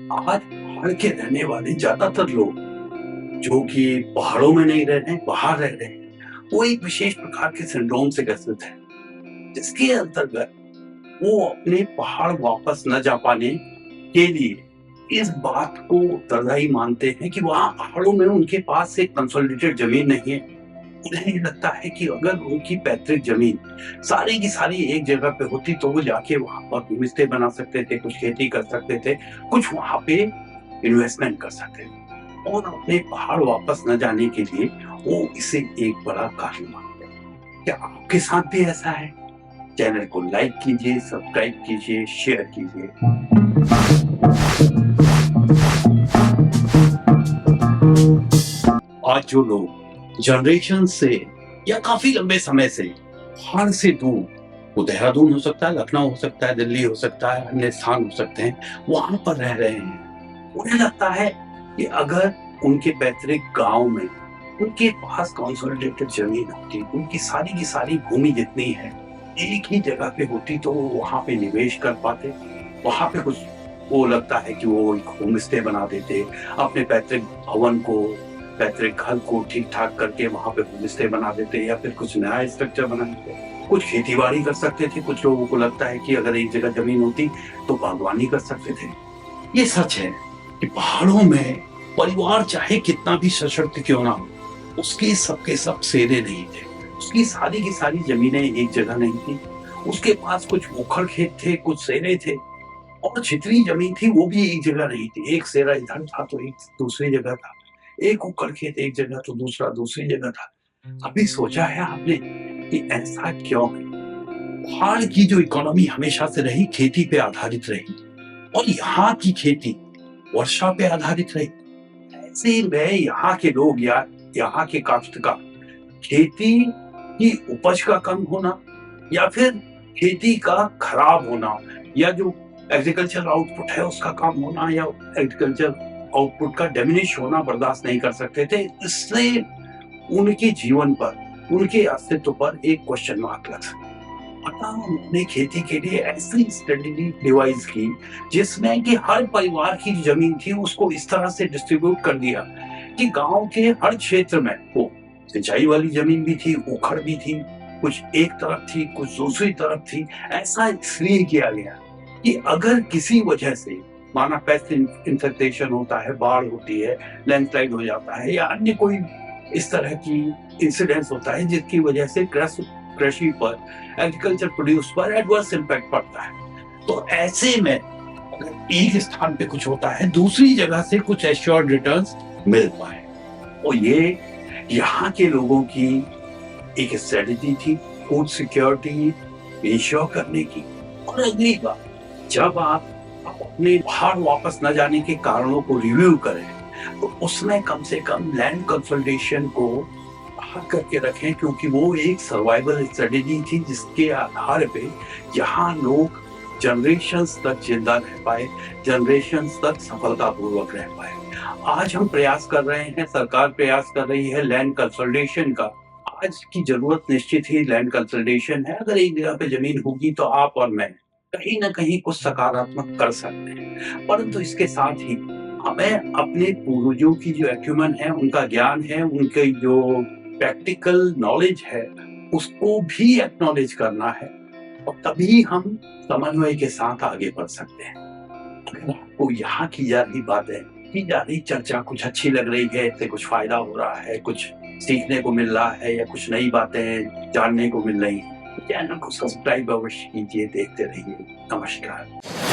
आज पहाड़ के रहने वाले ज्यादातर लोग जो कि पहाड़ों में नहीं रह रहे, बाहर रह रहे हैं, वो एक विशेष प्रकार के सिंड्रोम से ग्रसित है, जिसके अंतर्गत वो अपने पहाड़ वापस न जा पाने के लिए इस बात को उत्तरदायी मानते हैं कि वहां पहाड़ों में उनके पास एक कंसोलिडेटेड जमीन नहीं है। उन्हें ये लगता है कि अगर उनकी पैतृक जमीन सारी की सारी एक जगह पे होती तो वो जाके वहां पर होम स्टे बना सकते थे, कुछ खेती कर सकते थे, कुछ वहां पे इन्वेस्टमेंट कर सकते थे और अपने पहाड़ वापस न जाने के लिए वो इसे एक बड़ा कारण मानते हैं। क्या आपके साथ भी ऐसा है? चैनल को लाइक कीजिए, सब्सक्राइब कीजिए, शेयर कीजिए। आज जो लोग जनरेशन से या काफी लंबे समय से पहाड़ से दूर, वो देहरादून हो सकता है, लखनऊ हो सकता है, दिल्ली हो सकता है, अन्य स्थान हो सकते हैं, वहां पर रह रहे हैं, उन्हें लगता है कि अगर उनके पैतृक गांव में उनके पास कंसोलिडेटेड जमीन होती, उनकी सारी की सारी भूमि जितनी है एक ही जगह पे होती तो वो वहां पे निवेश कर पाते, वहां पे कुछ वो लगता है कि वो एक होम स्टे बना देते, अपने पैतृक भवन को, पैतृक घर को ठीक ठाक करके वहां पे होम स्टे बना देते या फिर कुछ नया स्ट्रक्चर बना देते, कुछ खेती बाड़ी कर सकते थे। कुछ लोगों को लगता है कि अगर एक जगह जमीन होती तो बागवानी कर सकते थे। ये सच है कि पहाड़ों में परिवार चाहे कितना भी सशक्त क्यों ना हो, उसके सबके सब सेरे नहीं थे, उसकी सारी की सारी जमीनें एक जगह नहीं थी, उसके पास कुछ उखड़ खेत थे, कुछ सेरे थे और जितनी जमीन थी वो भी एक जगह नहीं थी। एक सेरा इधर था तो एक दूसरी जगह था, एक उखड़ खेत एक जगह तो दूसरा दूसरी जगह था। कभी सोचा है आपने कि ऐसा क्यों है? पहाड़ की जो इकोनॉमी हमेशा से रही खेती पे आधारित रही और यहाँ की खेती वर्षा पे आधारित रही। ऐसे में यहाँ के लोग या यहाँ के काश्तकार खेती की उपज का कम होना या फिर खेती का खराब होना या जो एग्रीकल्चर आउटपुट है उसका कम होना या एग्रीकल्चर आउटपुट का डिमिनिश होना बर्दाश्त नहीं कर सकते थे। इससे उनके जीवन पर, उनके अस्तित्व पर एक क्वेश्चन मार्क लगा। अतः उन्होंने खेती के लिए ऐसी स्ट्रेटेजी डिवाइस की जिसमें कि हर परिवार की जो जमीन थी उसको इस तरह से डिस्ट्रीब्यूट कर दिया कि गांव के हर क्षेत्र में वो सिंचाई वाली जमीन भी थी, उखड़ भी थी, कुछ एक तरफ थी, कुछ दूसरी तरफ थी। ऐसा इसलिए किया गया कि अगर किसी वजह से माना पेस्ट इन्फेक्टेशन होता है, बाढ़ होती है, लैंडस्लाइड हो जाता है या अन्य कोई इस तरह की इंसिडेंट्स होता है जिसकी वजह से कृषि पर, एग्रीकल्चर प्रोड्यूस पर एडवर्स इम्पैक्ट पड़ता है, तो ऐसे में अगर एक स्थान पे कुछ होता है दूसरी जगह से कुछ एश्योर्ड रिटर्न्स मिल पाए। और ये यहाँ के लोगों की एक स्ट्रेटेजी थी फूड सिक्योरिटी इंश्योर करने की। और अगली बार जब आप अपने पहाड़ वापस न जाने के कारणों को रिव्यू करें तो उसमें कम से कम लैंड कंसोलिडेशन को बाहर करके रखें, क्योंकि वो एक सर्वाइवल स्ट्रेटेजी थी जिसके आधार पे यहाँ लोग जनरेशंस तक जिंदा रह पाए, जनरेशंस तक सफलतापूर्वक रह पाए। आज हम प्रयास कर रहे हैं, सरकार प्रयास कर रही है लैंड कंसोलिडेशन का। आज की जरूरत निश्चित ही लैंड कंसोलिडेशन है। अगर एक जगह पे जमीन होगी तो आप और मैं कहीं ना कहीं कुछ सकारात्मक कर सकते हैं, परंतु इसके साथ ही हमें अपने पूर्वजों की जो एक्यूमेन है, उनका ज्ञान है, उनके जो प्रैक्टिकल नॉलेज है, उसको भी एक्नॉलेज करना है और तभी हम समन्वय के साथ आगे बढ़ सकते हैं। अगर आपको यहाँ की जा रही बातें, की जा रही चर्चा कुछ अच्छी लग रही है, इससे कुछ फायदा हो रहा है, कुछ सीखने को मिल रहा है या कुछ नई बातें जानने को मिल रही है, तो चैनल को सब्सक्राइब अवश्य कीजिए, देखते रहिए। नमस्कार।